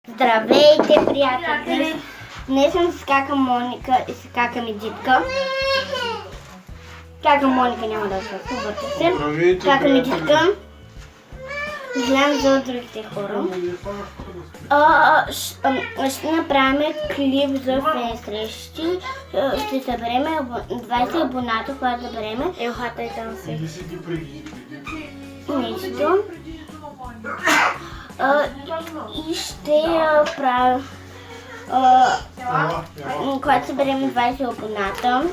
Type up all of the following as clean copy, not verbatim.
Здравейте, приятели! Днес съм с кака Моника и с кака Медитка. Кака Моника няма да се обърка се. Кака Медитка. Знам за другите хора. Ще направим клип за фен срещи. Ще съберем 20 абоната, когато съберем. Елхата и там се. Нещо. И ще правя, когато съберем 20 абоната,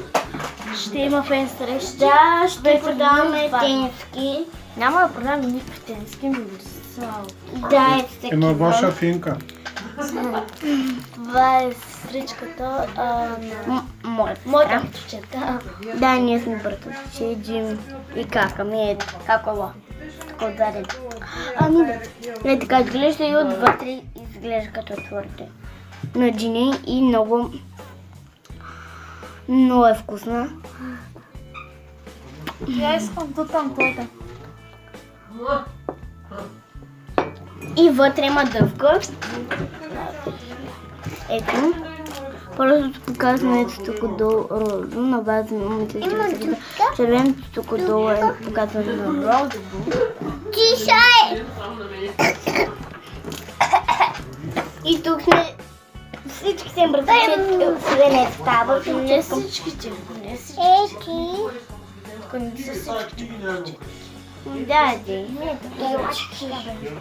Ще има фен срещи. да, ще продаваме тениски. Няма да продаваме никакви тениски, Да, ето такива. Една ваша финка. Това е сестричката на моята птичета. Да, ние сме братовче, Джим и кака ми е какова. Така отзаде. Не така изглежда и отвътре изглежда като твърде. На Джини и много е вкусна. Я искам до там твоята. И вътре има дъвка. Ето. Просто показвам ето тук долу розово, на база на момите ще се вижда. Червеното тук долу е показване на розово. Тишай! И тук сме всички се братовчета, не става. Не всичките. Не всичките. Тук не са всичките. Да,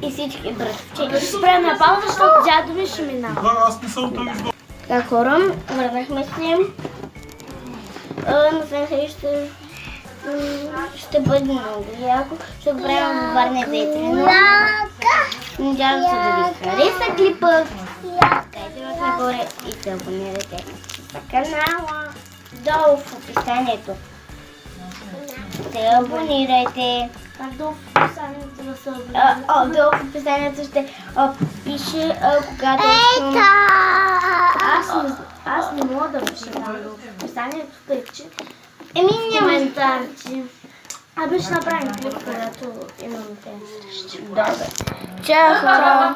и всички братовчета. Ще спрем на пауза, защото дядо ми ще минава. Да, аз не съм той виждал. Така хора, върнахме се. На след среща ще бъде много яко. Ще го правим във Варна ветрено. Надявам се да ви хареса клипа. Дайте нагоре и се абонирайте на канала. Долу в описанието. Се абонирайте. Как долу в описанието да се абонирате? Долу в описанието ще пише когато Аз не мога да пиша там долу в описанието, тъй че няма. коментарите. Абе ще направим клип, когато имаме фен срещи. Добре. Чао хора!